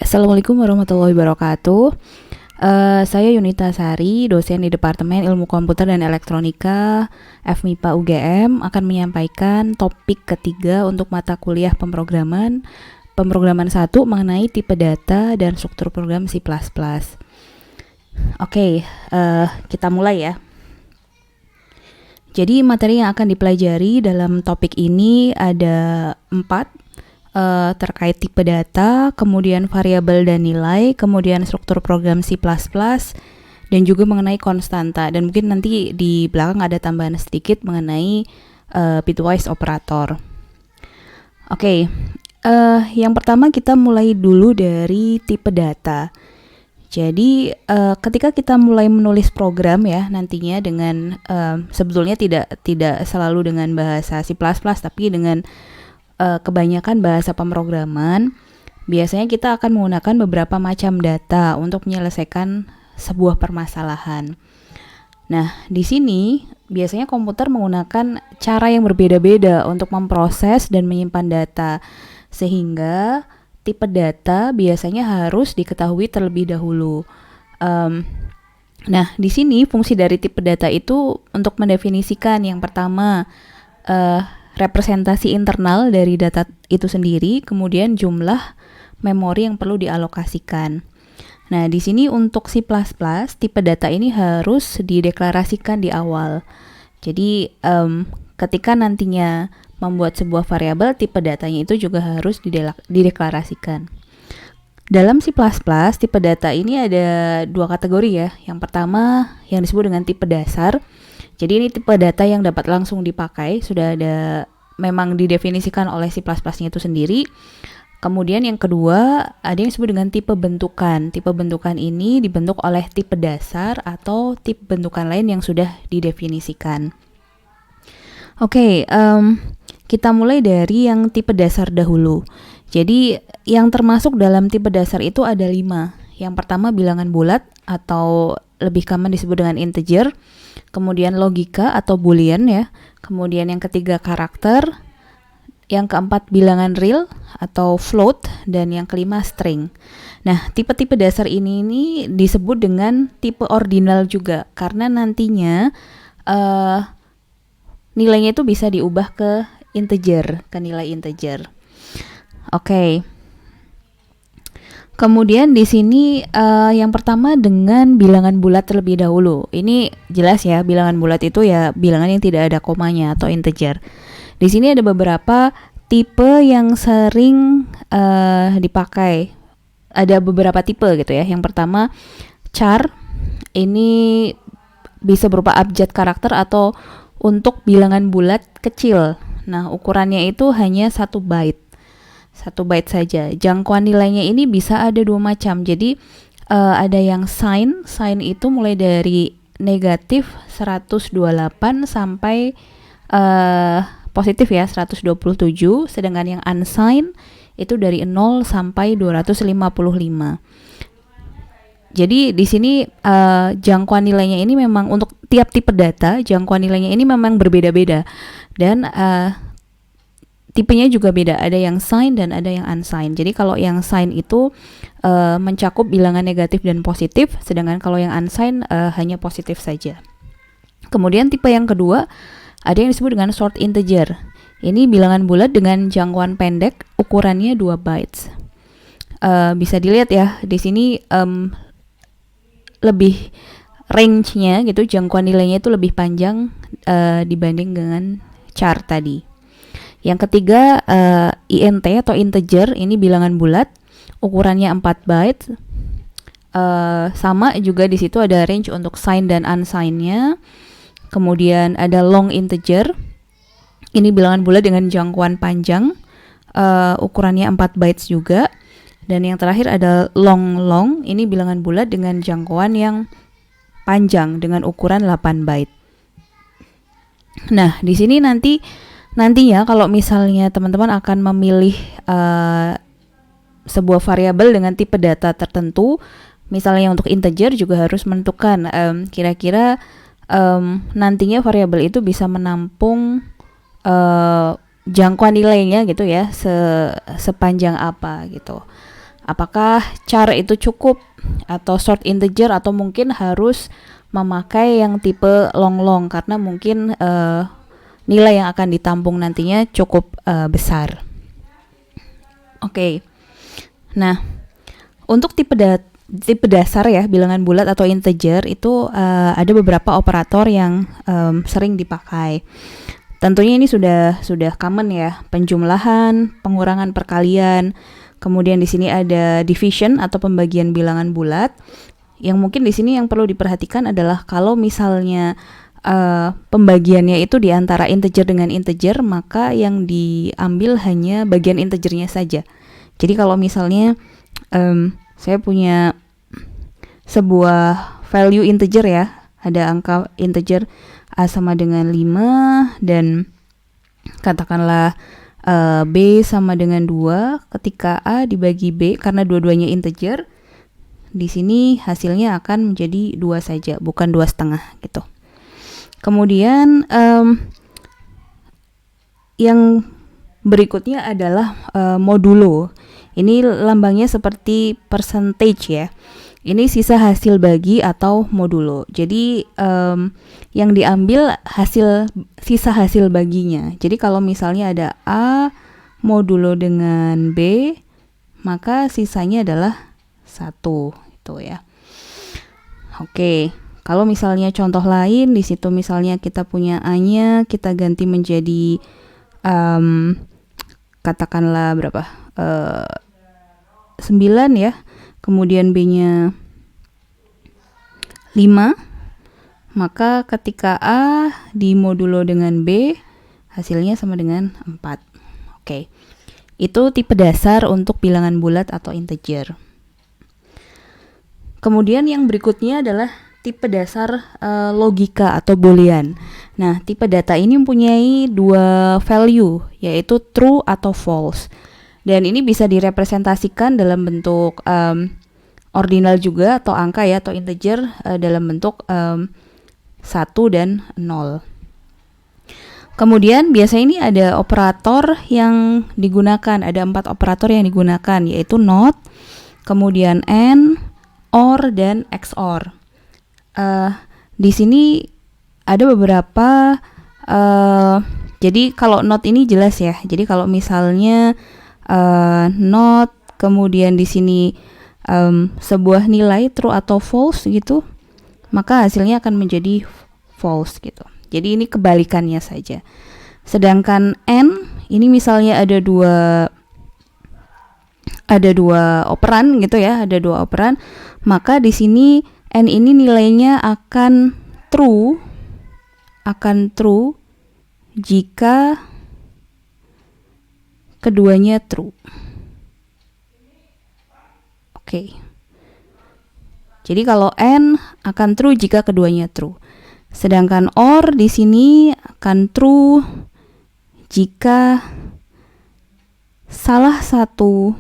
Assalamualaikum warahmatullahi wabarakatuh. Saya Yunita Sari, dosen di Departemen Ilmu Komputer dan Elektronika FMIPA UGM, akan menyampaikan topik ketiga untuk mata kuliah pemrograman 1 mengenai tipe data dan struktur program C++. Oke, kita mulai ya. Jadi materi yang akan dipelajari dalam topik ini ada 4, terkait tipe data, kemudian variabel dan nilai, kemudian struktur program C++, dan juga mengenai konstanta. Dan mungkin nanti di belakang ada tambahan sedikit mengenai bitwise operator. Oke, yang pertama kita mulai dulu dari tipe data. Jadi ketika kita mulai menulis program ya nantinya dengan sebetulnya tidak selalu dengan bahasa C++, tapi dengan kebanyakan bahasa pemrograman, biasanya kita akan menggunakan beberapa macam data untuk menyelesaikan sebuah permasalahan. Nah, di sini biasanya komputer menggunakan cara yang berbeda-beda untuk memproses dan menyimpan data, sehingga tipe data biasanya harus diketahui terlebih dahulu. Nah, di sini fungsi dari tipe data itu untuk mendefinisikan yang pertama representasi internal dari data itu sendiri, kemudian jumlah memori yang perlu dialokasikan. Nah, di sini untuk C++, tipe data ini harus dideklarasikan di awal. Jadi, ketika nantinya membuat sebuah variabel, tipe datanya itu juga harus dideklarasikan. Dalam C++, tipe data ini ada 2 kategori ya. Yang pertama yang disebut dengan tipe dasar. Jadi ini tipe data yang dapat langsung dipakai, sudah ada memang didefinisikan oleh C++-nya itu sendiri. Kemudian yang kedua, ada yang disebut dengan tipe bentukan. Tipe bentukan ini dibentuk oleh tipe dasar atau tipe bentukan lain yang sudah didefinisikan. Oke, kita mulai dari yang tipe dasar dahulu. Jadi yang termasuk dalam tipe dasar itu ada 5. Yang pertama bilangan bulat atau lebih common disebut dengan integer, kemudian logika atau boolean ya, kemudian yang ketiga karakter, yang keempat bilangan real atau float, dan yang kelima string. Nah, tipe-tipe dasar ini disebut dengan tipe ordinal juga, karena nantinya nilainya itu bisa diubah ke integer, ke nilai integer. Oke. Kemudian di sini yang pertama dengan bilangan bulat terlebih dahulu. Ini jelas ya, bilangan bulat itu ya bilangan yang tidak ada komanya atau integer. Di sini ada beberapa tipe yang sering dipakai. Ada beberapa tipe gitu ya. Yang pertama char, ini bisa berupa abjad karakter atau untuk bilangan bulat kecil. Nah, ukurannya itu hanya 1 byte. 1 byte saja. Jangkauan nilainya ini bisa ada 2 macam. Jadi ada yang sign itu mulai dari negatif 128 sampai positif ya 127, sedangkan yang unsigned itu dari 0 sampai 255. Jadi di sini jangkauan nilainya ini memang untuk tiap tipe data, jangkauan nilainya ini memang berbeda-beda, dan tipenya juga beda, ada yang signed dan ada yang unsigned. Jadi kalau yang signed itu mencakup bilangan negatif dan positif, sedangkan kalau yang unsigned hanya positif saja. Kemudian tipe yang kedua, ada yang disebut dengan short integer. Ini bilangan bulat dengan jangkauan pendek, ukurannya 2 bytes. Bisa dilihat ya, di sini lebih range-nya gitu, jangkauan nilainya itu lebih panjang dibanding dengan char tadi. Yang ketiga int atau integer, ini bilangan bulat, ukurannya 4 bytes. Sama juga di situ ada range untuk signed dan unsigned-nya. Kemudian ada long integer, ini bilangan bulat dengan jangkauan panjang, ukurannya 4 bytes juga. Dan yang terakhir ada long, ini bilangan bulat dengan jangkauan yang panjang dengan ukuran 8 byte. Nah, di sini nantinya kalau misalnya teman-teman akan memilih sebuah variabel dengan tipe data tertentu, misalnya untuk integer juga harus menentukan kira-kira nantinya variabel itu bisa menampung jangkauan nilainya gitu ya, sepanjang apa gitu. Apakah char itu cukup atau short integer, atau mungkin harus memakai yang tipe long karena mungkin nilai yang akan ditampung nantinya cukup besar. Oke. Nah, untuk tipe dasar ya, bilangan bulat atau integer itu ada beberapa operator yang sering dipakai. Tentunya ini sudah common ya, penjumlahan, pengurangan, perkalian. Kemudian di sini ada division atau pembagian bilangan bulat. Yang mungkin di sini yang perlu diperhatikan adalah kalau misalnya pembagiannya itu di antara integer dengan integer, maka yang diambil hanya bagian integernya saja. Jadi kalau misalnya saya punya sebuah value integer ya, ada angka integer A sama dengan 5 dan katakanlah B sama dengan 2, ketika A dibagi B karena dua-duanya integer, di sini hasilnya akan menjadi 2 saja, bukan 2,5 gitu. Kemudian yang berikutnya adalah modulo. Ini lambangnya seperti percentage ya. Ini sisa hasil bagi atau modulo. Jadi yang diambil sisa hasil baginya. Jadi kalau misalnya ada A modulo dengan B, maka sisanya adalah 1 itu ya. Oke, kalau misalnya contoh lain di situ, misalnya kita punya A-nya kita ganti menjadi katakanlah berapa? 9 ya. Kemudian B-nya 5, maka ketika A dimodulo dengan B, hasilnya sama dengan 4. Oke. Itu tipe dasar untuk bilangan bulat atau integer. Kemudian yang berikutnya adalah tipe dasar logika atau boolean. Nah, tipe data ini mempunyai 2 value, yaitu true atau false. Dan ini bisa direpresentasikan dalam bentuk ordinal juga atau angka ya, atau integer dalam bentuk 1 dan 0. Kemudian biasanya ini ada operator yang digunakan, ada 4 operator yang digunakan, yaitu not, kemudian and, or, dan XOR. Di sini ada beberapa, jadi kalau not ini jelas ya, jadi kalau misalnya not, kemudian di sini sebuah nilai true atau false gitu, maka hasilnya akan menjadi false gitu. Jadi ini kebalikannya saja. Sedangkan and ini misalnya ada dua operan gitu ya, ada 2 operan, maka di sini and ini nilainya akan true jika keduanya true. Oke. Jadi kalau and akan true jika keduanya true. Sedangkan or di sini akan true jika salah satu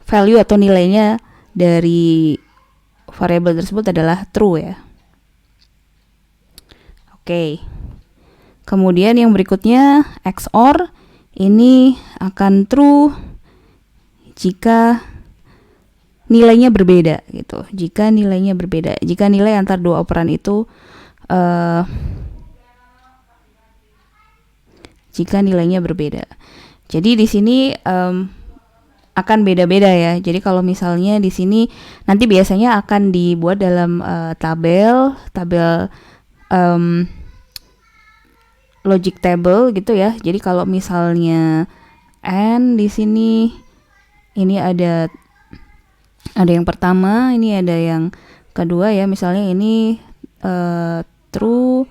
value atau nilainya dari variabel tersebut adalah true ya. Oke. Kemudian yang berikutnya XOR, ini akan true jika nilainya berbeda gitu. Jika nilainya berbeda, jika nilai antar 2 operan itu jika nilainya berbeda. Jadi di sini akan beda-beda ya. Jadi kalau misalnya di sini nanti biasanya akan dibuat dalam tabel logic table gitu ya. Jadi kalau misalnya and di sini ini ada yang pertama, ini ada yang kedua ya. Misalnya ini true,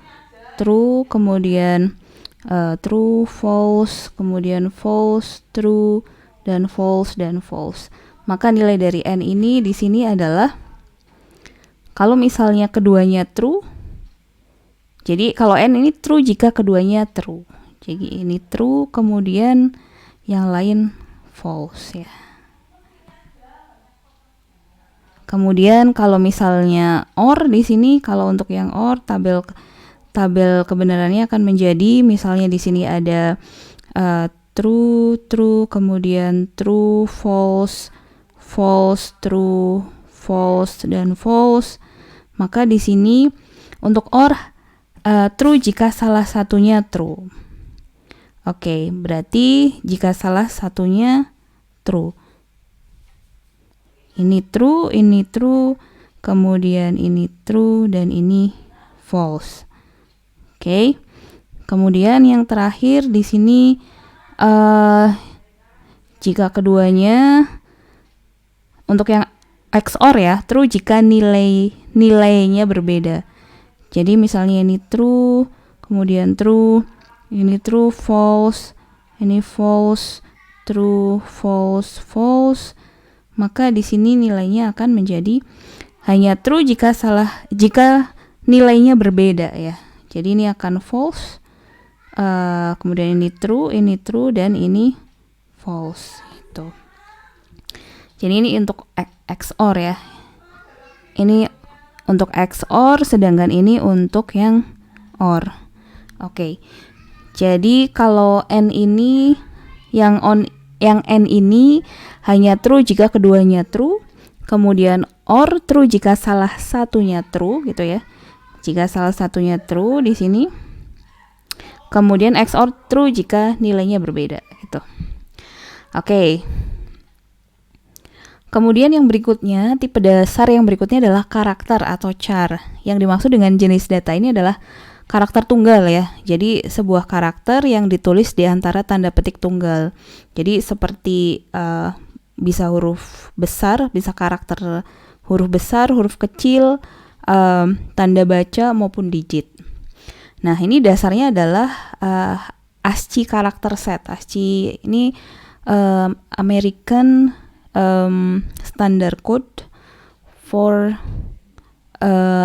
kemudian true, false, kemudian false, true, dan false, Maka nilai dari n ini di sini adalah kalau misalnya keduanya true. Jadi kalau n ini true jika keduanya true. Jadi ini true, kemudian yang lain false ya. Kemudian kalau misalnya or di sini, kalau untuk yang or tabel kebenarannya akan menjadi, misalnya di sini ada true, true, kemudian true, false, false, true, false, dan false. Maka di sini untuk OR true jika salah satunya true. Oke, berarti jika salah satunya true. Ini true, kemudian ini true, dan ini false. Oke. Kemudian yang terakhir di sini jika keduanya untuk yang XOR ya, true jika nilainya berbeda. Jadi misalnya ini true, kemudian true, ini true, false, ini false, true, false, false. Maka di sini nilainya akan menjadi hanya true jika nilainya berbeda ya. Jadi ini akan false. Kemudian ini true, dan ini false gitu. Jadi ini untuk XOR ya. Ini untuk XOR, sedangkan ini untuk yang OR. Oke. Jadi kalau N ini yang N ini hanya true jika keduanya true, kemudian OR true jika salah satunya true gitu ya. Jika salah satunya true di sini. Kemudian XOR true jika nilainya berbeda gitu. Oke. Kemudian yang berikutnya, tipe dasar yang berikutnya adalah karakter atau char. Yang dimaksud dengan jenis data ini adalah karakter tunggal ya. Jadi sebuah karakter yang ditulis di antara tanda petik tunggal. Jadi seperti bisa huruf besar, bisa karakter huruf besar, huruf kecil, tanda baca maupun digit. Nah, ini dasarnya adalah ASCII karakter set. ASCII ini American Standard Code for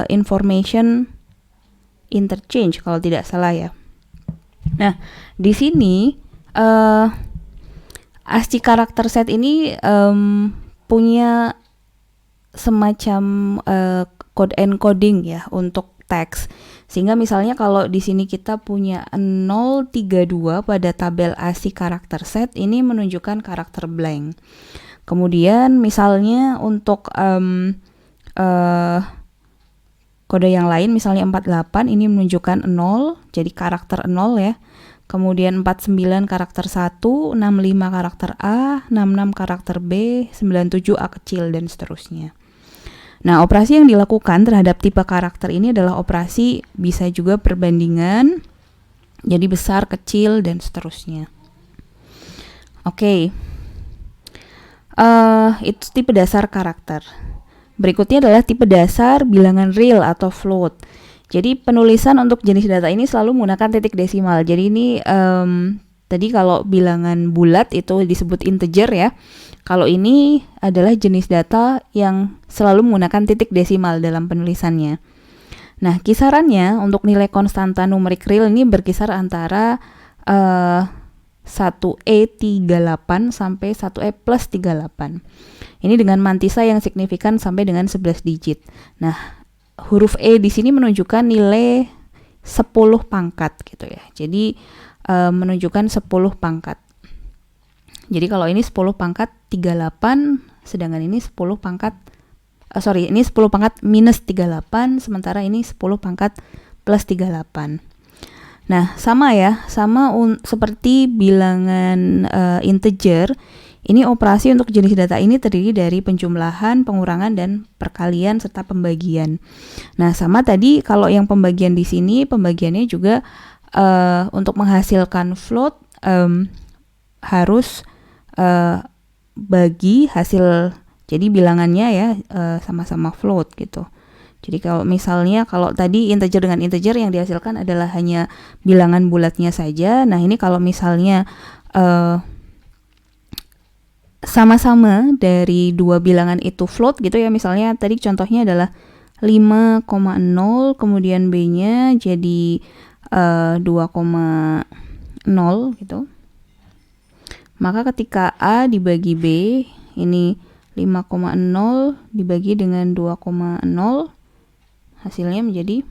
Information Interchange kalau tidak salah ya. Nah, di sini ASCII karakter set ini punya semacam code encoding ya untuk teks. Sehingga misalnya kalau di sini kita punya 032 pada tabel ASCII karakter set, ini menunjukkan karakter blank. Kemudian misalnya untuk kode yang lain, misalnya 48 ini menunjukkan 0, jadi karakter 0 ya. Kemudian 49 karakter 1, 65 karakter A, 66 karakter B, 97 A kecil, dan seterusnya. Nah, operasi yang dilakukan terhadap tipe karakter ini adalah operasi bisa juga perbandingan, jadi besar, kecil, dan seterusnya. Oke. Itu tipe dasar karakter. Berikutnya adalah tipe dasar bilangan real atau float. Jadi penulisan untuk jenis data ini selalu menggunakan titik desimal. Jadi ini tadi kalau bilangan bulat itu disebut integer ya. Kalau ini adalah jenis data yang selalu menggunakan titik desimal dalam penulisannya. Nah, kisarannya untuk nilai konstanta numerik real ini berkisar antara 1E38 sampai 1E plus 38. Ini dengan mantisa yang signifikan sampai dengan 11 digit. Nah, huruf E di sini menunjukkan nilai 10 pangkat gitu ya. Jadi menunjukkan 10 pangkat. Jadi kalau ini 10 pangkat 38, sedangkan ini 10 pangkat ini 10 pangkat minus 38, sementara ini 10 pangkat plus 38. Nah, sama ya, seperti bilangan integer. Ini operasi untuk jenis data ini terdiri dari penjumlahan, pengurangan, dan perkalian serta pembagian. Nah, sama tadi kalau yang pembagian di sini, pembagiannya juga untuk menghasilkan float harus bagi hasil, jadi bilangannya ya sama-sama float gitu. Jadi kalau misalnya kalau tadi integer dengan integer yang dihasilkan adalah hanya bilangan bulatnya saja. Nah, ini kalau misalnya sama-sama dari dua bilangan itu float gitu ya. Misalnya tadi contohnya adalah 5,0, kemudian B-nya jadi 2,0 gitu. Maka ketika A dibagi B, ini 5,0 dibagi dengan 2,0, hasilnya menjadi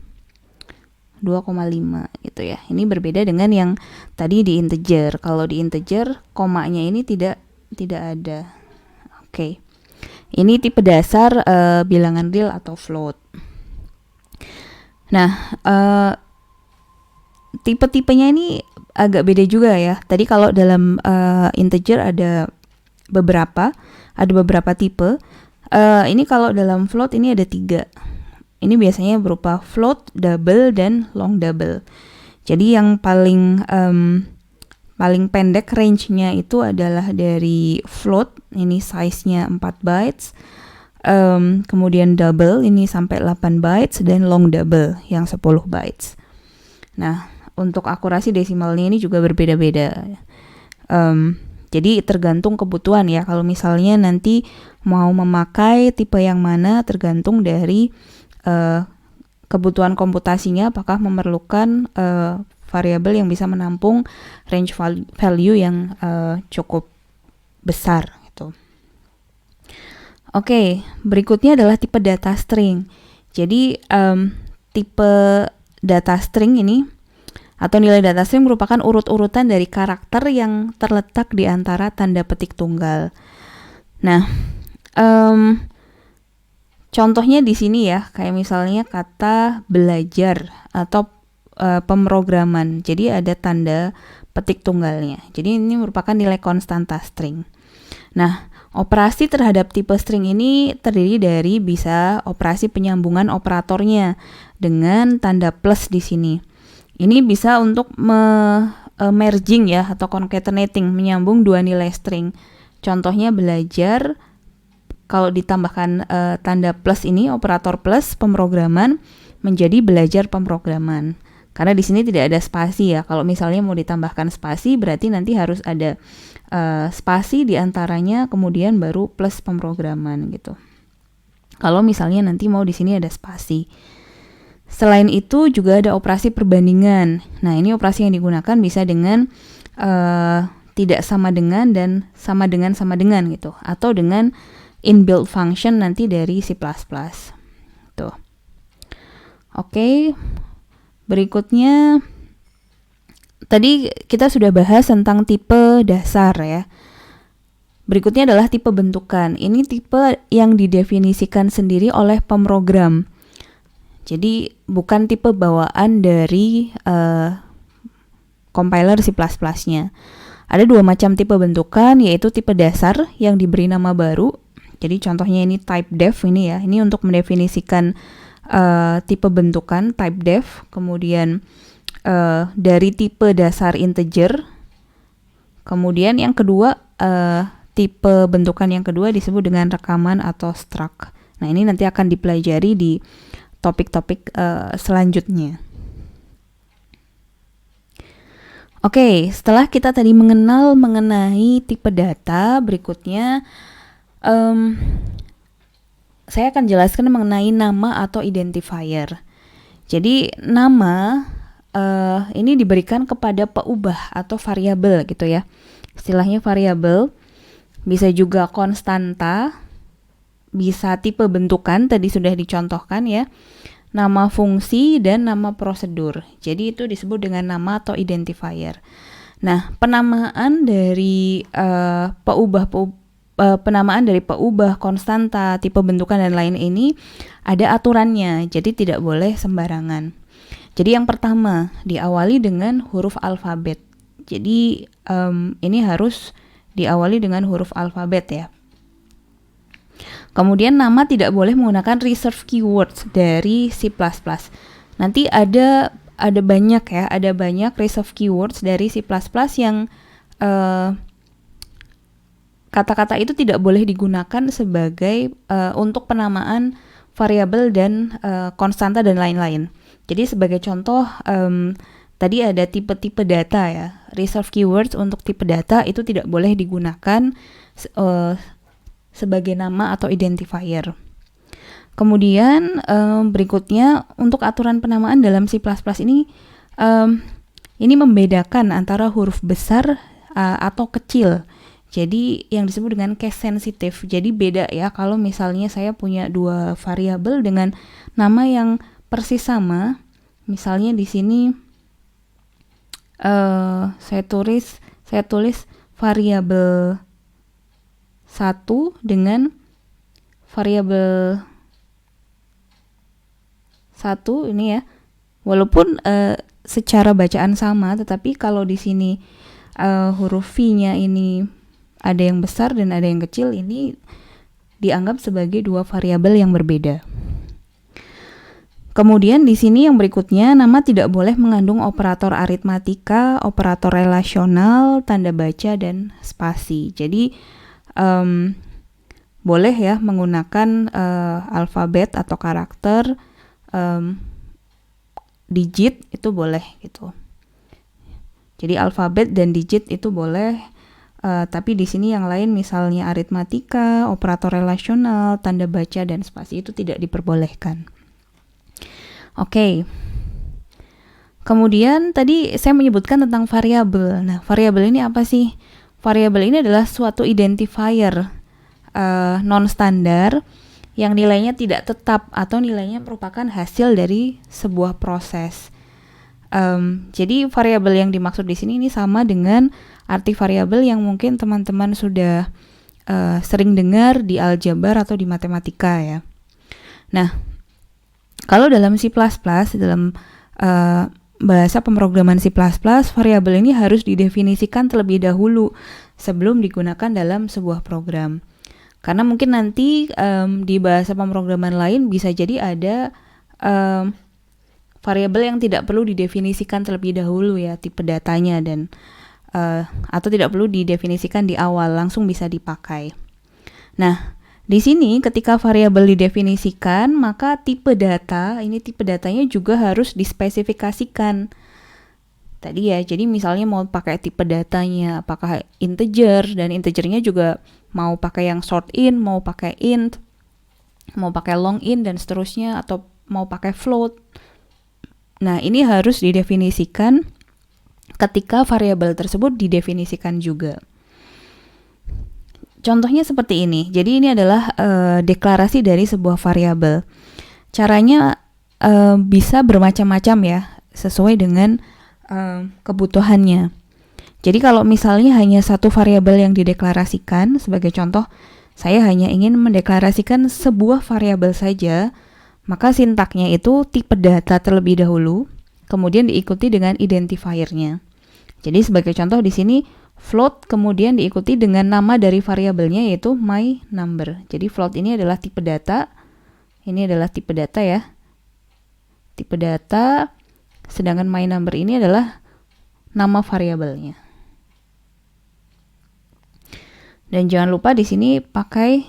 2,5 gitu ya. Ini berbeda dengan yang tadi di integer. Kalau di integer komanya ini tidak ada. Oke. Ini tipe dasar bilangan real atau float. Nah, tipe-tipenya ini agak beda juga ya. Tadi kalau dalam integer ada beberapa tipe. Ini kalau dalam float ini ada 3. Ini biasanya berupa float, double, dan long double. Jadi yang paling pendek range-nya itu adalah dari float, ini size-nya 4 bytes. Kemudian double, ini sampai 8 bytes, dan long double yang 10 bytes. Nah, untuk akurasi desimalnya ini juga berbeda-beda. Jadi tergantung kebutuhan ya. Kalau misalnya nanti mau memakai tipe yang mana tergantung dari kebutuhan komputasinya, apakah memerlukan variabel yang bisa menampung range value yang cukup besar gitu. Oke, berikutnya adalah tipe data string. Jadi tipe data string ini atau nilai data string merupakan urut-urutan dari karakter yang terletak di antara tanda petik tunggal. Nah, contohnya di sini ya, kayak misalnya kata belajar atau pemrograman. Jadi ada tanda petik tunggalnya. Jadi ini merupakan nilai konstanta string. Nah, operasi terhadap tipe string ini terdiri dari bisa operasi penyambungan operatornya dengan tanda plus di sini. Ini bisa untuk merging ya atau concatenating, menyambung dua nilai string. Contohnya belajar, kalau ditambahkan tanda plus ini, operator plus pemrograman menjadi belajar pemrograman. Karena di sini tidak ada spasi ya. Kalau misalnya mau ditambahkan spasi, berarti nanti harus ada spasi di antaranya, kemudian baru plus pemrograman gitu. Kalau misalnya nanti mau di sini ada spasi. Selain itu juga ada operasi perbandingan. Nah, ini operasi yang digunakan bisa dengan tidak sama dengan dan sama dengan gitu, atau dengan inbuilt function nanti dari C++. Tuh. Oke. Berikutnya tadi kita sudah bahas tentang tipe dasar ya. Berikutnya adalah tipe bentukan. Ini tipe yang didefinisikan sendiri oleh pemrogram. Jadi bukan tipe bawaan dari compiler C++-nya. Ada 2 macam tipe bentukan, yaitu tipe dasar yang diberi nama baru. Jadi contohnya ini type def ini ya. Ini untuk mendefinisikan tipe bentukan type def. Kemudian dari tipe dasar integer. Kemudian yang kedua, tipe bentukan yang kedua disebut dengan rekaman atau struct. Nah, ini nanti akan dipelajari di topik-topik selanjutnya. Oke, setelah kita tadi mengenal mengenai tipe data, berikutnya saya akan jelaskan mengenai nama atau identifier. Jadi nama ini diberikan kepada peubah atau variabel gitu ya. Istilahnya variabel, bisa juga konstanta, bisa tipe bentukan, tadi sudah dicontohkan ya, nama fungsi, dan nama prosedur. Jadi itu disebut dengan nama atau identifier. Nah, penamaan dari penamaan dari peubah, konstanta, tipe bentukan, dan lain ini ada aturannya, jadi tidak boleh sembarangan. Jadi yang pertama, diawali dengan huruf alfabet. Jadi ini harus diawali dengan huruf alfabet ya. Kemudian nama tidak boleh menggunakan reserved keywords dari C++. Nanti ada banyak ya, ada banyak reserved keywords dari C++ yang kata-kata itu tidak boleh digunakan sebagai untuk penamaan variabel dan konstanta dan lain-lain. Jadi sebagai contoh, tadi ada tipe-tipe data ya, reserved keywords untuk tipe data itu tidak boleh digunakan sebagai nama atau identifier. Kemudian berikutnya untuk aturan penamaan dalam C++ ini membedakan antara huruf besar atau kecil. Jadi yang disebut dengan case sensitive. Jadi beda ya kalau misalnya saya punya 2 variabel dengan nama yang persis sama, misalnya di sini saya tulis variabel 1 dengan variabel 1 ini ya. Walaupun secara bacaan sama, tetapi kalau di sini huruf V-nya ini ada yang besar dan ada yang kecil, ini dianggap sebagai dua variabel yang berbeda. Kemudian di sini yang berikutnya, nama tidak boleh mengandung operator aritmatika, operator relasional, tanda baca, dan spasi. Jadi boleh ya menggunakan alfabet atau karakter, digit itu boleh gitu. Jadi alfabet dan digit itu boleh, tapi di sini yang lain misalnya aritmatika, operator relasional, tanda baca, dan spasi itu tidak diperbolehkan. Oke. Kemudian tadi saya menyebutkan tentang variabel. Nah, variabel ini apa sih? Variabel ini adalah suatu identifier non-standar yang nilainya tidak tetap atau nilainya merupakan hasil dari sebuah proses. Jadi variabel yang dimaksud di sini ini sama dengan arti variabel yang mungkin teman-teman sudah sering dengar di aljabar atau di matematika ya. Nah, kalau dalam C++, dalam bahasa pemrograman C++, variabel ini harus didefinisikan terlebih dahulu sebelum digunakan dalam sebuah program. Karena mungkin nanti di bahasa pemrograman lain bisa jadi ada variabel yang tidak perlu didefinisikan terlebih dahulu ya, tipe datanya, dan atau tidak perlu didefinisikan di awal, langsung bisa dipakai. Nah, di sini ketika variabel didefinisikan, maka tipe data, ini tipe datanya juga harus dispesifikasikan. Tadi ya, jadi misalnya mau pakai tipe datanya apakah integer, dan integernya juga mau pakai yang short int, mau pakai int, mau pakai long int, dan seterusnya, atau mau pakai float. Nah, ini harus didefinisikan ketika variabel tersebut didefinisikan juga. Contohnya seperti ini. Jadi ini adalah deklarasi dari sebuah variabel. Caranya bisa bermacam-macam ya, sesuai dengan kebutuhannya. Jadi kalau misalnya hanya satu variabel yang dideklarasikan, sebagai contoh, saya hanya ingin mendeklarasikan sebuah variabel saja, maka sintaknya itu tipe data terlebih dahulu, kemudian diikuti dengan identifiernya. Jadi sebagai contoh di sini float kemudian diikuti dengan nama dari variabelnya yaitu my number. Jadi float ini adalah tipe data. Ini adalah tipe data ya. Tipe data, sedangkan my number ini adalah nama variabelnya. Dan jangan lupa di sini pakai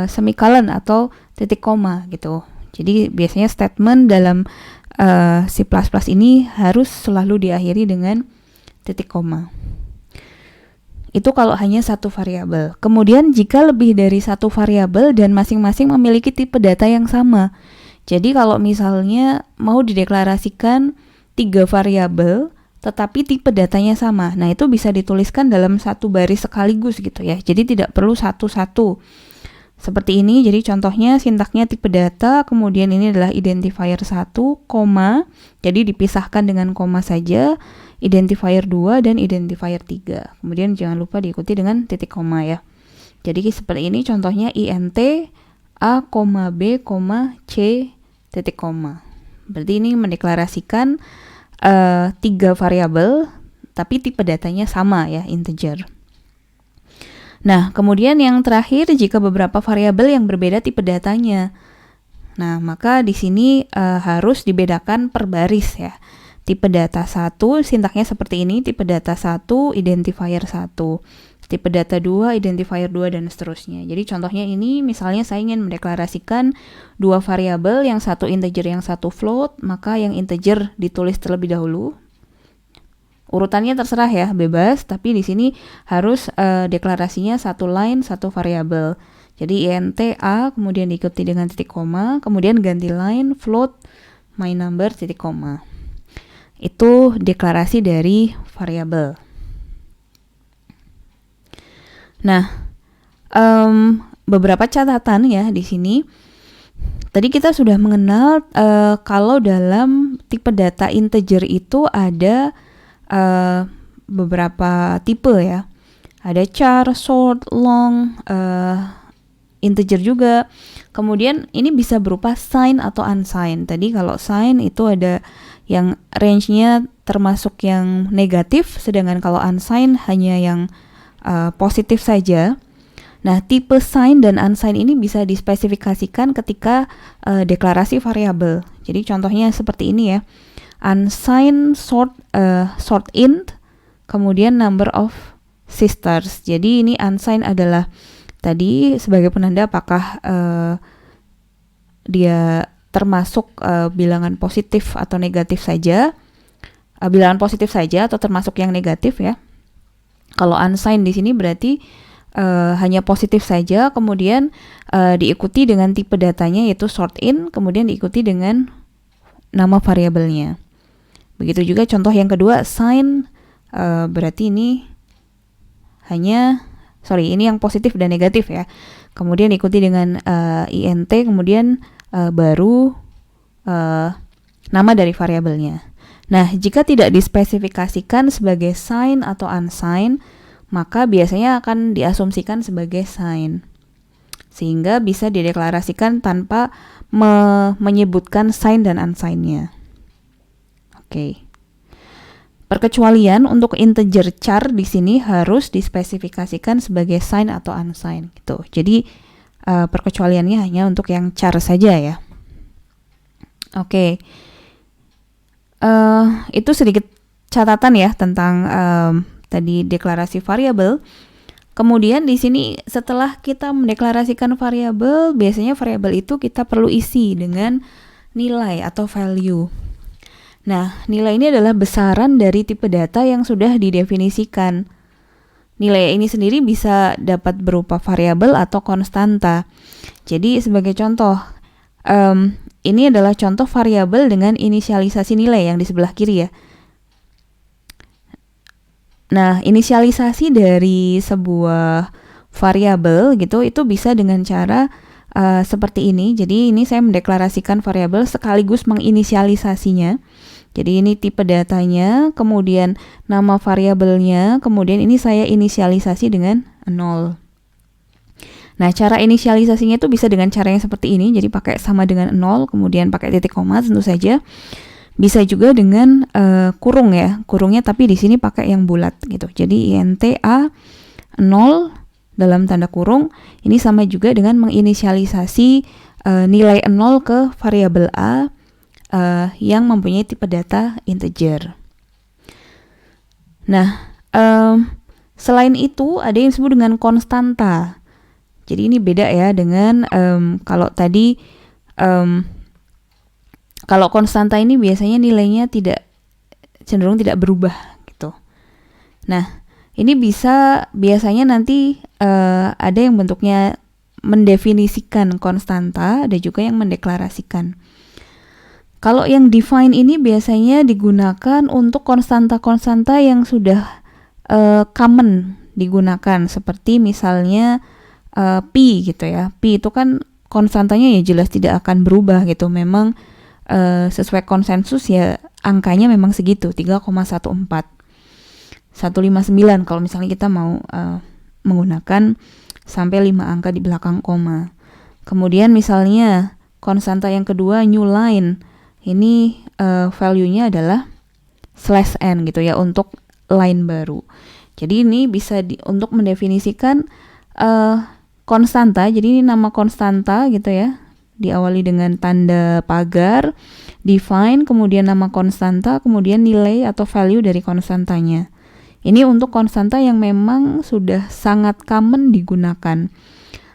semicolon atau titik koma gitu. Jadi biasanya statement dalam C++ ini harus selalu diakhiri dengan titik koma. Itu kalau hanya satu variabel. Kemudian jika lebih dari satu variabel dan masing-masing memiliki tipe data yang sama. Jadi kalau misalnya mau dideklarasikan 3 variabel tetapi tipe datanya sama. Nah, itu bisa dituliskan dalam satu baris sekaligus gitu ya. Jadi tidak perlu satu-satu. Seperti ini. Jadi contohnya sintaknya tipe data, kemudian ini adalah identifier 1, koma. Jadi dipisahkan dengan koma saja. Identifier 2 dan identifier 3. Kemudian jangan lupa diikuti dengan titik koma ya. Jadi seperti ini contohnya int a, b, c, titik koma. Berarti ini mendeklarasikan 3 variabel tapi tipe datanya sama ya, integer. Nah, kemudian yang terakhir jika beberapa variabel yang berbeda tipe datanya. Nah, maka di sini harus dibedakan per baris ya. Tipe data 1, sintaknya seperti ini, tipe data 1, identifier 1. Tipe data 2, identifier 2, dan seterusnya. Jadi contohnya ini, misalnya saya ingin mendeklarasikan 2 variabel, yang satu integer, yang satu float, maka yang integer ditulis terlebih dahulu. Urutannya terserah ya, bebas, tapi di sini harus deklarasinya satu line, satu variabel. Jadi int a, kemudian diikuti dengan titik koma, kemudian ganti line, float, my number, titik koma. Itu deklarasi dari variabel. Nah, beberapa catatan ya di sini. Tadi kita sudah mengenal kalau dalam tipe data integer itu ada beberapa tipe ya. Ada char, short, long, integer juga. Kemudian ini bisa berupa signed atau unsigned. Tadi kalau signed itu ada yang range-nya termasuk yang negatif, sedangkan kalau unsigned hanya yang positif saja. Nah, tipe signed dan unsigned ini bisa dispesifikasikan ketika deklarasi variabel. Jadi contohnya seperti ini ya. Unsigned sort int, kemudian number of sisters. Jadi ini unsigned adalah tadi sebagai penanda apakah dia termasuk bilangan positif atau negatif saja. Bilangan positif saja atau termasuk yang negatif ya. Kalau unsigned di sini berarti hanya positif saja, kemudian diikuti dengan tipe datanya yaitu sort in, kemudian diikuti dengan nama variabelnya. Begitu juga contoh yang kedua, sign, berarti ini ini yang positif dan negatif ya. Kemudian diikuti dengan int, kemudian baru nama dari variabelnya. Nah, jika tidak dispesifikasikan sebagai sign atau unsigned, maka biasanya akan diasumsikan sebagai sign, sehingga bisa dideklarasikan tanpa menyebutkan sign dan unsigned-nya. Oke. Perkecualian untuk integer char di sini harus dispesifikasikan sebagai sign atau unsigned gitu. Jadi perkecualiannya hanya untuk yang char saja ya. Oke. Itu sedikit catatan ya tentang tadi deklarasi variabel. Kemudian di sini setelah kita mendeklarasikan variabel, biasanya variabel itu kita perlu isi dengan nilai atau value. Nah, nilai ini adalah besaran dari tipe data yang sudah didefinisikan. Nilai ini sendiri bisa dapat berupa variabel atau konstanta. Jadi sebagai contoh, ini adalah contoh variabel dengan inisialisasi nilai yang di sebelah kiri ya. Nah, inisialisasi dari sebuah variabel gitu itu bisa dengan cara seperti ini. Jadi ini saya mendeklarasikan variabel sekaligus menginisialisasinya. Jadi ini tipe datanya, kemudian nama variabelnya, kemudian ini saya inisialisasi dengan 0. Nah, cara inisialisasinya itu bisa dengan cara yang seperti ini. Jadi pakai sama dengan 0, kemudian pakai titik koma tentu saja. Bisa juga dengan kurung ya, kurungnya tapi di sini pakai yang bulat gitu. Jadi int a 0 dalam tanda kurung ini sama juga dengan menginisialisasi nilai 0 ke variabel a yang mempunyai tipe data integer. Nah, selain itu ada yang disebut dengan konstanta. Jadi ini beda ya dengan kalau tadi kalau konstanta ini biasanya nilainya cenderung tidak berubah gitu. Nah, ini biasanya nanti ada yang bentuknya mendefinisikan konstanta, ada juga yang mendeklarasikan. Kalau yang define ini biasanya digunakan untuk konstanta-konstanta yang sudah common digunakan, seperti misalnya pi gitu ya. Pi itu kan konstantanya ya jelas tidak akan berubah gitu. Memang sesuai konsensus ya angkanya memang segitu, 3,14. 159 kalau misalnya kita mau menggunakan sampai 5 angka di belakang koma. Kemudian misalnya konstanta yang kedua new line. Ini value-nya adalah /n gitu ya untuk line baru. Jadi ini bisa untuk mendefinisikan konstanta. Jadi ini nama konstanta gitu ya. Diawali dengan tanda pagar, define, kemudian nama konstanta, kemudian nilai atau value dari konstantanya. Ini untuk konstanta yang memang sudah sangat common digunakan.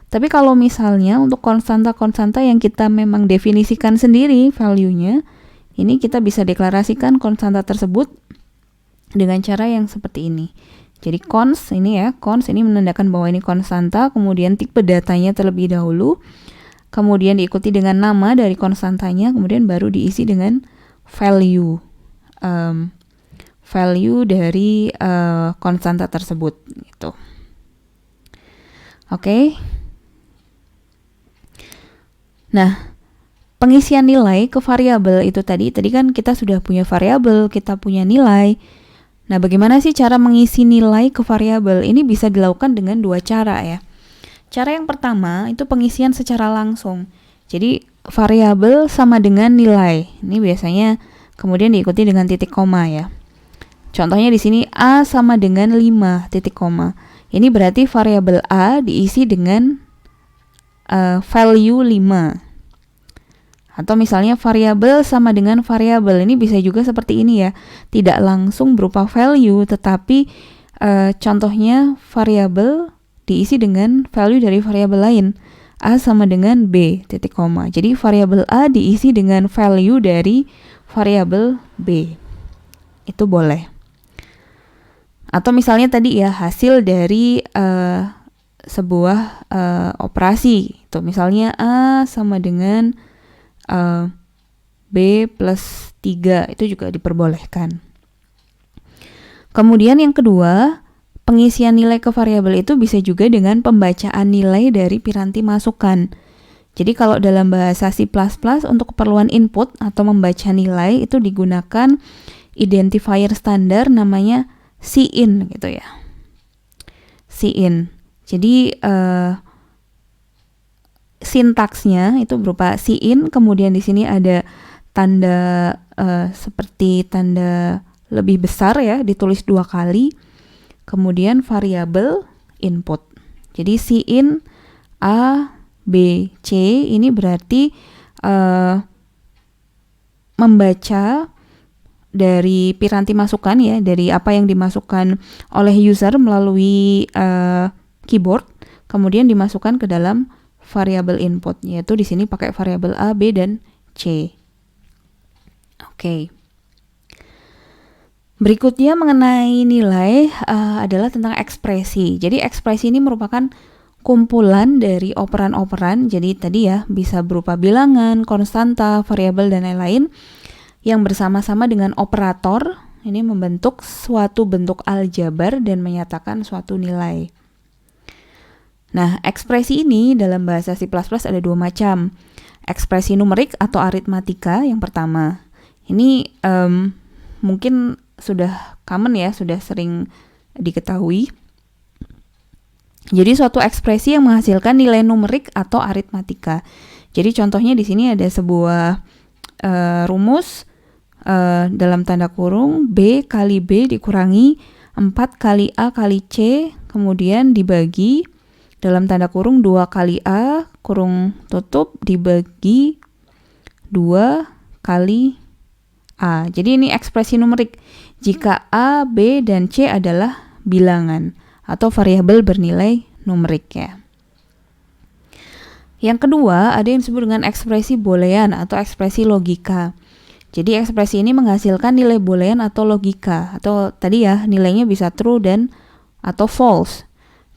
Tapi kalau misalnya untuk konstanta-konstanta yang kita memang definisikan sendiri value-nya, ini kita bisa deklarasikan konstanta tersebut dengan cara yang seperti ini. Jadi const ini menandakan bahwa ini konstanta, kemudian tipe datanya terlebih dahulu, kemudian diikuti dengan nama dari konstantanya, kemudian baru diisi dengan value. Value dari konstanta tersebut gitu. Oke. Nah, pengisian nilai ke variabel itu tadi kan kita sudah punya variabel, kita punya nilai. Nah, bagaimana sih cara mengisi nilai ke variabel? Ini bisa dilakukan dengan dua cara ya. Cara yang pertama itu pengisian secara langsung. Jadi variabel sama dengan nilai. Ini biasanya kemudian diikuti dengan titik koma ya. Contohnya di sini A sama dengan 5 titik koma. Ini berarti variabel A diisi dengan value 5. Atau misalnya variabel sama dengan variabel. Ini bisa juga seperti ini ya. Tidak langsung berupa value, tetapi contohnya variabel diisi dengan value dari variabel lain. A sama dengan B titik koma. Jadi variabel A diisi dengan value dari variabel B. Itu boleh. Atau misalnya tadi ya hasil dari sebuah operasi. Itu misalnya A sama dengan B plus 3, itu juga diperbolehkan. Kemudian yang kedua, pengisian nilai ke variabel itu bisa juga dengan pembacaan nilai dari piranti masukan. Jadi kalau dalam bahasa C++ untuk keperluan input atau membaca nilai itu digunakan identifier standar namanya cin gitu ya. Cin. Jadi sintaksnya itu berupa cin, kemudian di sini ada tanda seperti tanda lebih besar ya, ditulis 2 kali. Kemudian variabel input. Jadi cin A, B, C ini berarti membaca dari piranti masukan ya, dari apa yang dimasukkan oleh user melalui keyboard, kemudian dimasukkan ke dalam variabel input, yaitu di sini pakai variabel A, B, dan C. Oke. Berikutnya mengenai nilai adalah tentang ekspresi. Jadi ekspresi ini merupakan kumpulan dari operan-operan. Jadi tadi ya bisa berupa bilangan, konstanta, variabel, dan lain-lain yang bersama-sama dengan operator ini membentuk suatu bentuk aljabar dan menyatakan suatu nilai. Nah, ekspresi ini dalam bahasa C++ ada 2 macam. Ekspresi numerik atau aritmatika yang pertama. Ini mungkin sudah common ya, sudah sering diketahui. Jadi suatu ekspresi yang menghasilkan nilai numerik atau aritmatika. Jadi contohnya di sini ada sebuah rumus dalam tanda kurung B kali B dikurangi 4 kali A kali C, kemudian dibagi dalam tanda kurung 2 kali A kurung tutup dibagi 2 kali A. Jadi ini ekspresi numerik jika A, B, dan C adalah bilangan atau variabel bernilai numerik ya. Yang kedua, ada yang disebut dengan ekspresi boolean atau ekspresi logika. Jadi ekspresi ini menghasilkan nilai boolean atau logika, atau tadi ya nilainya bisa true dan atau false.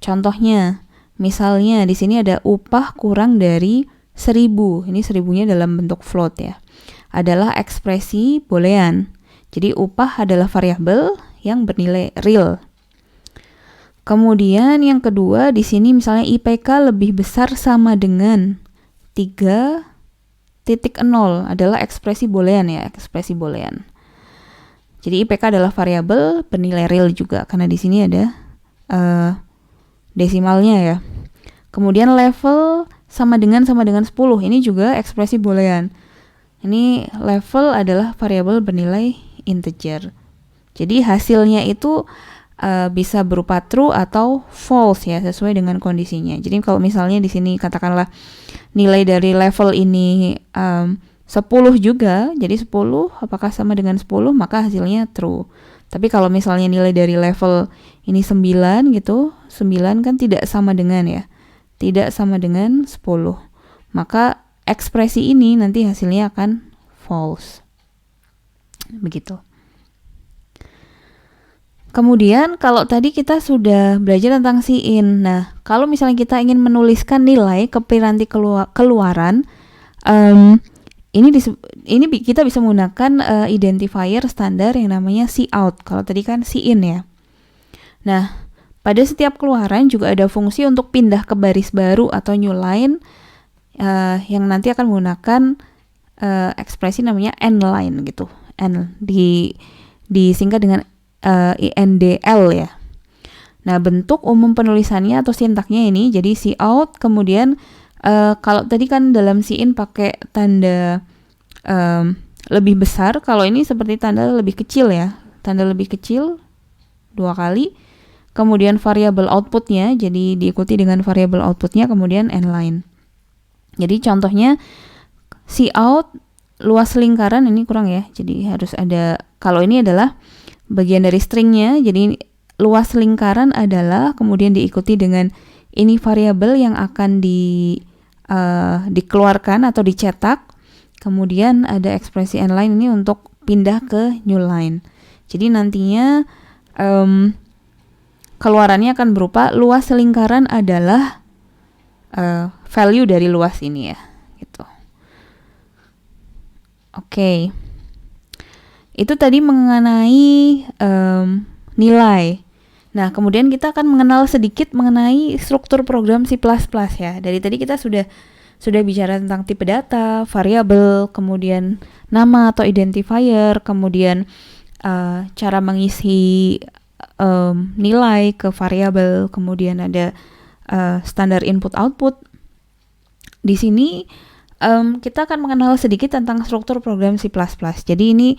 Contohnya, misalnya di sini ada upah kurang dari 1000. Ini 1000-nya dalam bentuk float ya. Adalah ekspresi boolean. Jadi upah adalah variabel yang bernilai real. Kemudian yang kedua di sini misalnya IPK lebih besar sama dengan 3.0 adalah ekspresi boolean ya, ekspresi boolean. Jadi IPK adalah variabel bernilai real juga karena di sini ada desimalnya ya. Kemudian level sama dengan 10. Ini juga ekspresi boolean. Ini level adalah variabel bernilai integer. Jadi hasilnya itu bisa berupa true atau false ya, sesuai dengan kondisinya. Jadi kalau misalnya di sini katakanlah nilai dari level ini 10 juga, jadi 10 apakah sama dengan 10, maka hasilnya true. Tapi kalau misalnya nilai dari level ini 9 gitu, 9 kan tidak sama dengan ya, tidak sama dengan 10. Maka ekspresi ini nanti hasilnya akan false. Begitu. Kemudian kalau tadi kita sudah belajar tentang cin. Nah, kalau misalnya kita ingin menuliskan nilai ke piranti keluaran, ini kita bisa menggunakan identifier standar yang namanya cout. Kalau tadi kan cin ya. Nah, pada setiap keluaran juga ada fungsi untuk pindah ke baris baru atau new line yang nanti akan menggunakan ekspresi namanya n-line gitu. N disingkat dengan INDL ya. Nah, bentuk umum penulisannya atau sintaknya ini jadi cout, kemudian kalau tadi kan dalam in pakai tanda lebih besar, kalau ini seperti tanda lebih kecil ya. Tanda lebih kecil 2 kali. Kemudian variabel outputnya, jadi diikuti dengan variabel outputnya, kemudian n-line. Jadi contohnya cout luas lingkaran ini kurang ya. Jadi harus ada, kalau ini adalah bagian dari stringnya, jadi luas lingkaran adalah, kemudian diikuti dengan ini variabel yang akan dikeluarkan atau dicetak, kemudian ada ekspresi n-line ini untuk pindah ke new line. Jadi nantinya keluarannya akan berupa luas lingkaran adalah value dari luas ini ya, gitu. Oke. Itu tadi mengenai nilai. Nah, kemudian kita akan mengenal sedikit mengenai struktur program C++ ya. Dari tadi kita sudah bicara tentang tipe data, variabel, kemudian nama atau identifier, kemudian cara mengisi nilai ke variabel, kemudian ada standar input-output. Di sini kita akan mengenal sedikit tentang struktur program C++. Jadi ini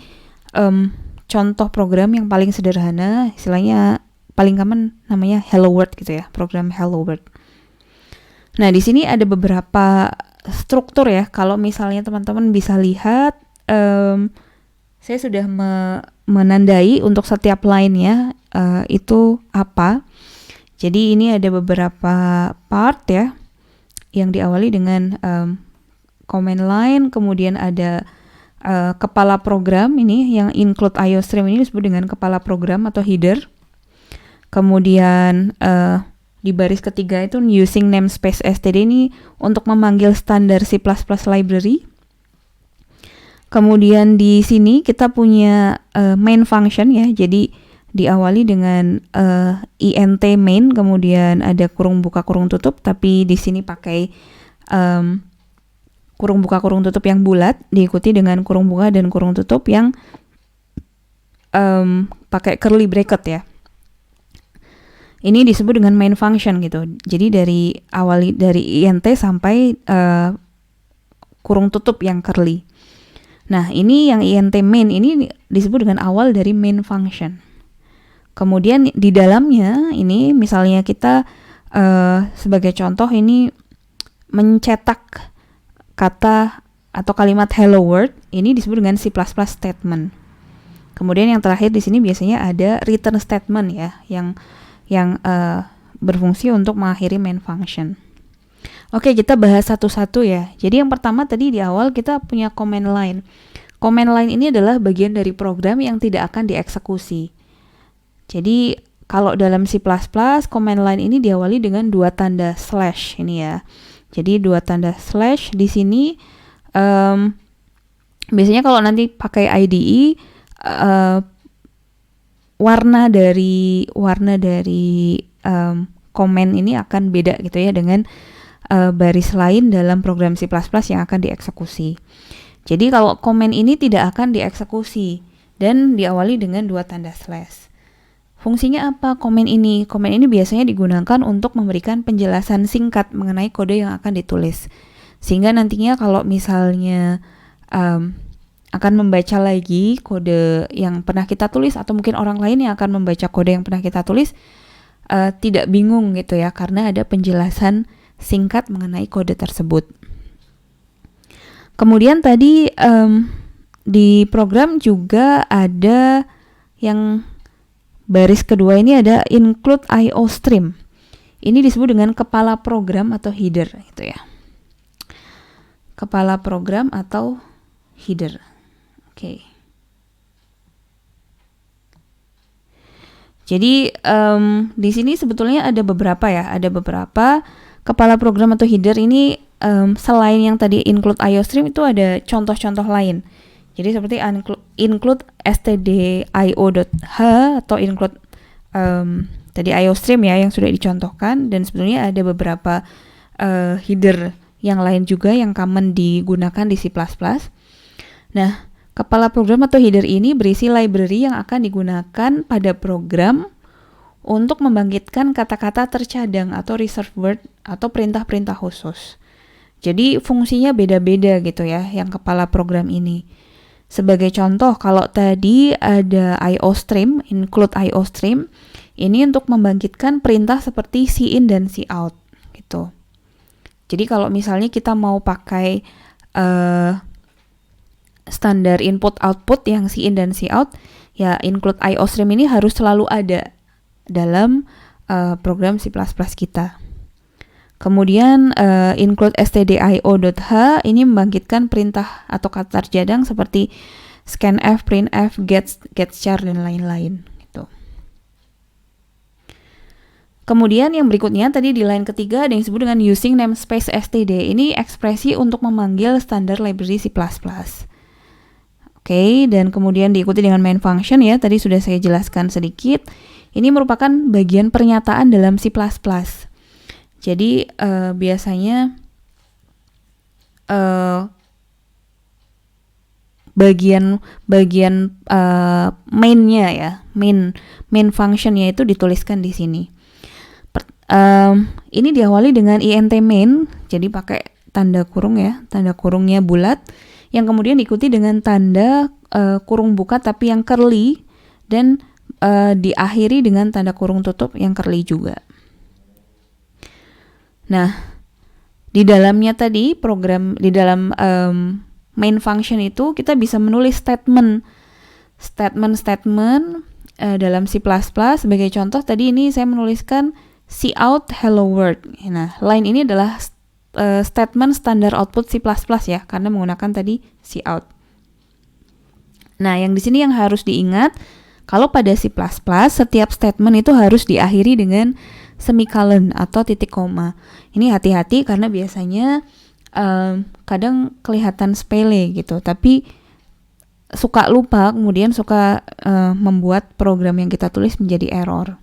contoh program yang paling sederhana, istilahnya paling common namanya Hello World gitu ya, program Hello World. Nah, di sini ada beberapa struktur ya. Kalau misalnya teman-teman bisa lihat, saya sudah menandai untuk setiap line-nya itu apa. Jadi ini ada beberapa part ya, yang diawali dengan command line, kemudian ada kepala program ini yang include IOStream ini disebut dengan kepala program atau header. Kemudian di baris ketiga itu using namespace std ini untuk memanggil standar C++ library. Kemudian di sini kita punya main function ya. Jadi diawali dengan int main, kemudian ada kurung buka kurung tutup, tapi di sini pakai kurung buka kurung tutup yang bulat, diikuti dengan kurung buka dan kurung tutup yang pakai curly bracket ya. Ini disebut dengan main function gitu. Jadi dari int sampai kurung tutup yang curly. Nah, ini yang int main ini disebut dengan awal dari main function. Kemudian di dalamnya ini misalnya kita sebagai contoh ini mencetak kata atau kalimat hello world, ini disebut dengan C++ statement. Kemudian yang terakhir di sini biasanya ada return statement ya, yang berfungsi untuk mengakhiri main function. Oke, kita bahas satu-satu ya. Jadi yang pertama tadi di awal kita punya command line. Command line ini adalah bagian dari program yang tidak akan dieksekusi. Jadi kalau dalam C++, command line ini diawali dengan 2 tanda slash ini ya. Jadi 2 tanda slash di sini biasanya kalau nanti pakai IDE warna dari comment ini akan beda gitu ya dengan baris lain dalam program C++ yang akan dieksekusi. Jadi kalau comment ini tidak akan dieksekusi dan diawali dengan 2 tanda slash. Fungsinya apa comment ini? Comment ini biasanya digunakan untuk memberikan penjelasan singkat mengenai kode yang akan ditulis. Sehingga nantinya kalau misalnya akan membaca lagi kode yang pernah kita tulis atau mungkin orang lain yang akan membaca kode yang pernah kita tulis tidak bingung gitu ya, karena ada penjelasan singkat mengenai kode tersebut. Kemudian tadi di program juga ada yang baris kedua ini ada include IOStream. Ini disebut dengan kepala program atau header gitu ya. Kepala program atau header. Oke. Jadi di sini sebetulnya ada beberapa ya, ada beberapa kepala program atau header ini selain yang tadi include IOStream itu ada contoh-contoh lain. Jadi seperti include stdio.h atau include tadi IOStream ya yang sudah dicontohkan, dan sebetulnya ada beberapa header yang lain juga yang common digunakan di C++. Nah, kepala program atau header ini berisi library yang akan digunakan pada program untuk membangkitkan kata-kata tercadang atau reserved word atau perintah-perintah khusus. Jadi fungsinya beda-beda gitu ya yang kepala program ini. Sebagai contoh, kalau tadi ada IO stream, include IO stream, ini untuk membangkitkan perintah seperti cin dan cout gitu. Jadi kalau misalnya kita mau pakai standar input output yang cin dan cout, ya include IO stream ini harus selalu ada dalam program C++ kita. Kemudian include stdio.h ini membangkitkan perintah atau kata tercadang seperti scanf, printf, getchar dan lain-lain gitu. Kemudian yang berikutnya tadi di line ketiga ada yang disebut dengan using namespace std. Ini ekspresi untuk memanggil standar library C++. Oke, dan kemudian diikuti dengan main function ya. Tadi sudah saya jelaskan sedikit. Ini merupakan bagian pernyataan dalam C++. Jadi biasanya bagian mainnya ya, main functionnya itu dituliskan di sini. Ini diawali dengan int main, jadi pakai tanda kurung ya, tanda kurungnya bulat, yang kemudian diikuti dengan tanda kurung buka tapi yang curly, dan diakhiri dengan tanda kurung tutup yang curly juga. Nah, di dalamnya tadi program di dalam main function itu kita bisa menulis statement dalam C++. Sebagai contoh tadi ini saya menuliskan cout hello world. Nah, line ini adalah statement standar output C++ ya, karena menggunakan tadi cout. Nah, yang di sini yang harus diingat, kalau pada C++ setiap statement itu harus diakhiri dengan semicolon atau titik koma. Ini hati-hati karena biasanya kadang kelihatan sepele gitu, tapi suka lupa, kemudian suka membuat program yang kita tulis menjadi error.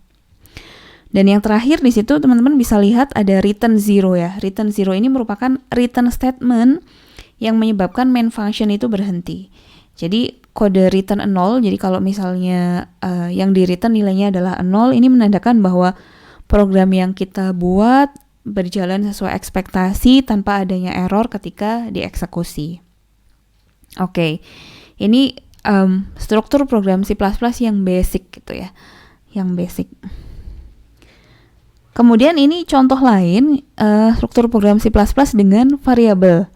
Dan yang terakhir di situ teman-teman bisa lihat ada return 0 ya. Return 0 ini merupakan return statement yang menyebabkan main function itu berhenti. Jadi kode return 0, jadi kalau misalnya yang di return nilainya adalah 0, ini menandakan bahwa program yang kita buat berjalan sesuai ekspektasi tanpa adanya error ketika dieksekusi. Oke, ini struktur program C++ yang basic gitu ya, yang basic. Kemudian ini contoh lain struktur program C++ dengan variabel.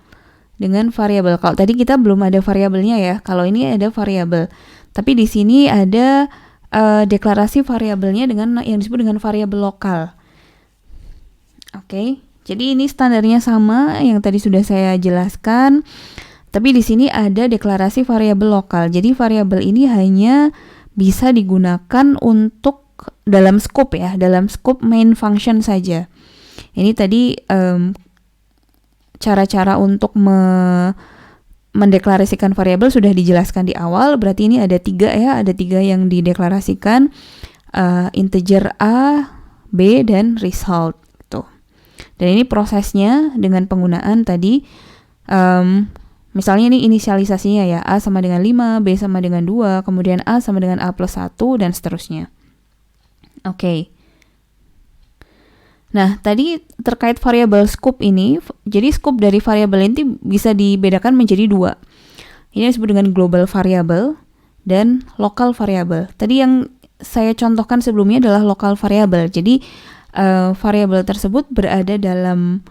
Kalau tadi kita belum ada variabelnya ya, kalau ini ada variabel. Tapi di sini ada deklarasi variabelnya dengan yang disebut dengan variabel lokal. Oke, jadi ini standarnya sama yang tadi sudah saya jelaskan. Tapi di sini ada deklarasi variabel lokal. Jadi variabel ini hanya bisa digunakan untuk dalam scope ya, dalam scope main function saja. Ini tadi cara-cara untuk mendeklarasikan variabel sudah dijelaskan di awal. Berarti ini ada 3 ya, ada 3 yang dideklarasikan, integer a, b, dan result gitu. Dan ini prosesnya dengan penggunaan tadi misalnya ini inisialisasinya ya, a sama dengan 5, b sama dengan 2, kemudian a sama dengan a plus 1, dan seterusnya. Oke. Nah, tadi terkait variabel scope ini, jadi scope dari variabel ini bisa dibedakan menjadi 2. Ini disebut dengan global variable dan local variable. Tadi yang saya contohkan sebelumnya adalah local variable. Jadi variabel tersebut berada dalam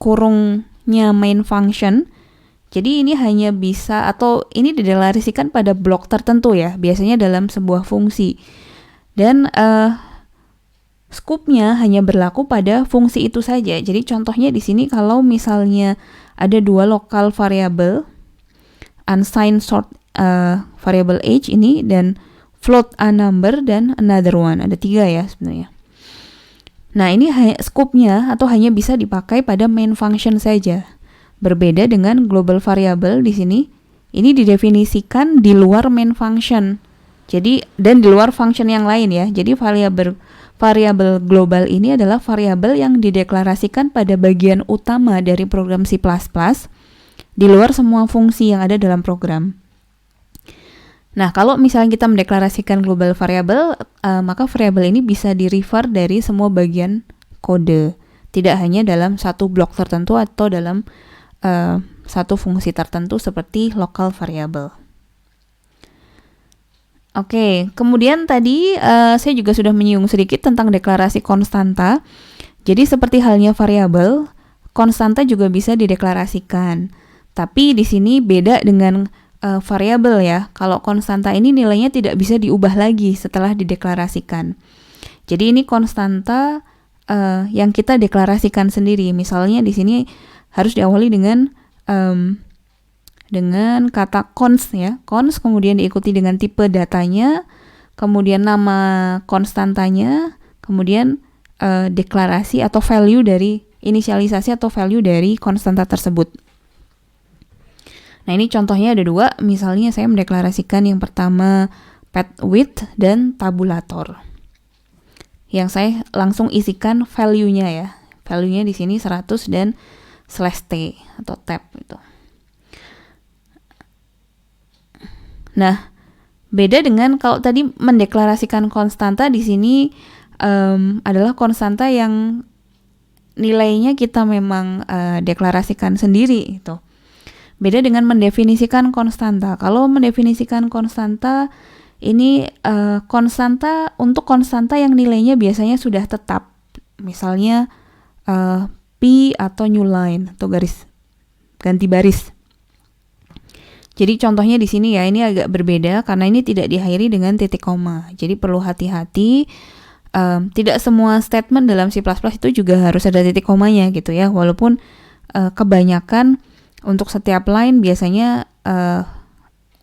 kurungnya main function. Jadi ini hanya bisa, atau ini dideklarasikan pada blok tertentu ya, biasanya dalam sebuah fungsi. Dan scope-nya hanya berlaku pada fungsi itu saja. Jadi contohnya di sini kalau misalnya ada 2 local variable, unsigned short variable age ini, dan float a number dan another one. Ada 3 ya sebenarnya. Nah, ini scope-nya atau hanya bisa dipakai pada main function saja. Berbeda dengan global variable di sini, ini didefinisikan di luar main function. Jadi, dan di luar function yang lain ya. Jadi variabel global ini adalah variabel yang dideklarasikan pada bagian utama dari program C++, di luar semua fungsi yang ada dalam program. Nah, kalau misalnya kita mendeklarasikan global variable, maka variabel ini bisa di-refer dari semua bagian kode, tidak hanya dalam satu blok tertentu atau dalam satu fungsi tertentu seperti local variable. Oke, kemudian tadi saya juga sudah menyinggung sedikit tentang deklarasi konstanta. Jadi seperti halnya variabel, konstanta juga bisa dideklarasikan. Tapi di sini beda dengan variabel ya. Kalau konstanta ini nilainya tidak bisa diubah lagi setelah dideklarasikan. Jadi ini konstanta yang kita deklarasikan sendiri. Misalnya di sini harus diawali dengan kata const ya. Const kemudian diikuti dengan tipe datanya, kemudian nama konstantanya, kemudian deklarasi atau value dari inisialisasi atau value dari konstanta tersebut. Nah, ini contohnya ada dua. Misalnya saya mendeklarasikan yang pertama path width dan tabulator. Yang saya langsung isikan value-nya ya. Value-nya di sini 100 dan /t atau tab itu. Nah, beda dengan kalau tadi mendeklarasikan konstanta, di sini adalah konstanta yang nilainya kita memang deklarasikan sendiri itu. Beda dengan mendefinisikan konstanta. Kalau mendefinisikan konstanta ini untuk konstanta yang nilainya biasanya sudah tetap. Misalnya P atau new line atau garis ganti baris. Jadi contohnya di sini ya, ini agak berbeda karena ini tidak diakhiri dengan titik koma. Jadi perlu hati-hati. Tidak semua statement dalam C++ itu juga harus ada titik komanya gitu ya. Walaupun kebanyakan untuk setiap line biasanya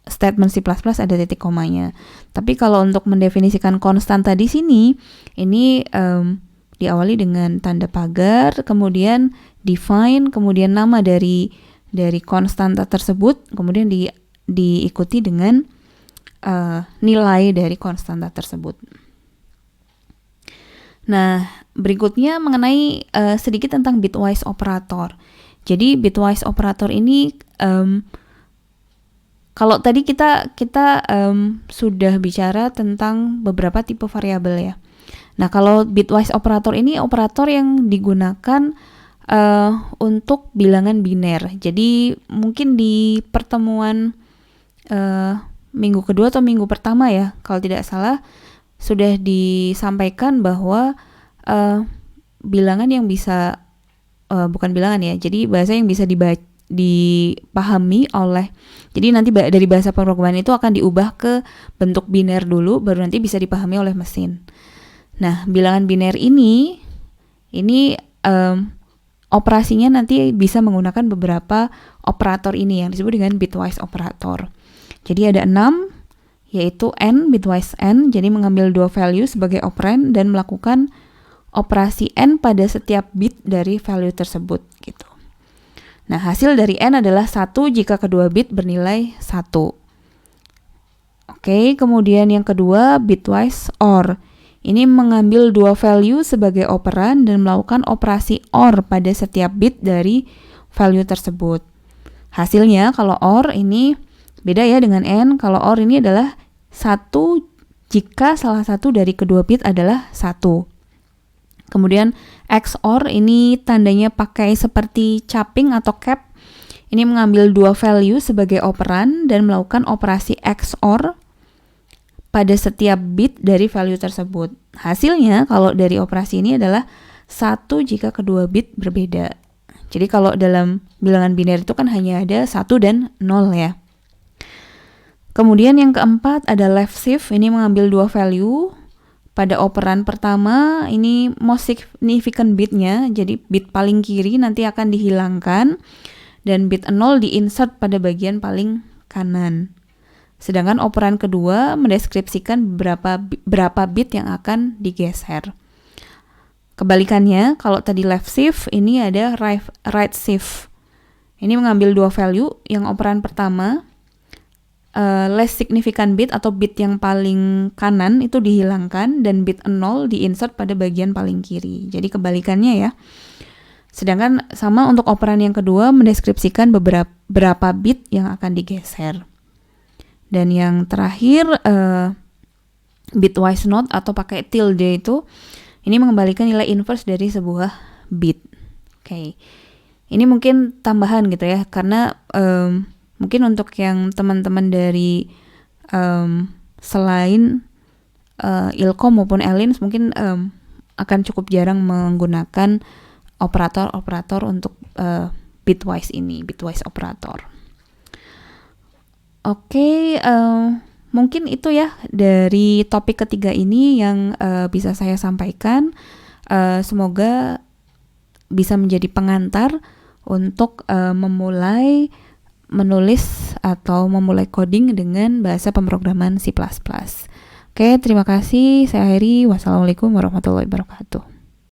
statement C++ ada titik komanya. Tapi kalau untuk mendefinisikan konstanta di sini, ini diawali dengan tanda pagar, kemudian define, kemudian nama dari konstanta tersebut, kemudian diikuti dengan nilai dari konstanta tersebut. Nah, berikutnya mengenai sedikit tentang bitwise operator. Jadi bitwise operator ini kalau tadi kita sudah bicara tentang beberapa tipe variabel ya. Nah, kalau bitwise operator ini operator yang digunakan untuk bilangan biner. Jadi mungkin di pertemuan minggu kedua atau minggu pertama ya, kalau tidak salah sudah disampaikan bahwa bilangan yang bisa bukan bilangan ya, jadi bahasa yang bisa dipahami oleh, jadi nanti dari bahasa pemrograman itu akan diubah ke bentuk biner dulu, baru nanti bisa dipahami oleh mesin. Nah, bilangan biner ini operasinya nanti bisa menggunakan beberapa operator ini yang disebut dengan bitwise operator. Jadi ada 6, yaitu n, bitwise n, jadi mengambil 2 value sebagai operand dan melakukan operasi n pada setiap bit dari value tersebut gitu. Nah, hasil dari n adalah 1 jika kedua bit bernilai 1. Oke, kemudian yang kedua bitwise OR. Ini mengambil 2 value sebagai operand dan melakukan operasi OR pada setiap bit dari value tersebut. Hasilnya kalau OR ini beda ya dengan n. Kalau OR ini adalah 1 jika salah satu dari kedua bit adalah 1. Kemudian XOR ini tandanya pakai seperti capping atau cap. Ini mengambil 2 value sebagai operand dan melakukan operasi XOR pada setiap bit dari value tersebut. Hasilnya kalau dari operasi ini adalah 1 jika kedua bit berbeda. Jadi kalau dalam bilangan biner itu kan hanya ada 1 dan 0 ya. Kemudian yang keempat ada left shift, ini mengambil 2 value. Pada operan pertama ini most significant bitnya, jadi bit paling kiri nanti akan dihilangkan dan bit 0 diinsert pada bagian paling kanan. Sedangkan operan kedua mendeskripsikan berapa bit yang akan digeser. Kebalikannya, kalau tadi left shift, ini ada right shift. Ini mengambil 2 value, yang operan pertama less significant bit atau bit yang paling kanan itu dihilangkan dan bit 0 diinsert pada bagian paling kiri. Jadi kebalikannya ya. Sedangkan sama untuk operan yang kedua mendeskripsikan berapa bit yang akan digeser. Dan yang terakhir bitwise not atau pakai tilde itu ini mengembalikan nilai inverse dari sebuah bit. Oke. Ini mungkin tambahan gitu ya, karena mungkin untuk yang teman-teman dari selain Ilkom maupun Elins mungkin akan cukup jarang menggunakan operator-operator untuk bitwise ini, bitwise operator. Oke, mungkin itu ya dari topik ketiga ini yang bisa saya sampaikan. Semoga bisa menjadi pengantar untuk memulai menulis atau memulai coding dengan bahasa pemrograman C++. Oke, terima kasih. Saya Heri. Wassalamualaikum warahmatullahi wabarakatuh.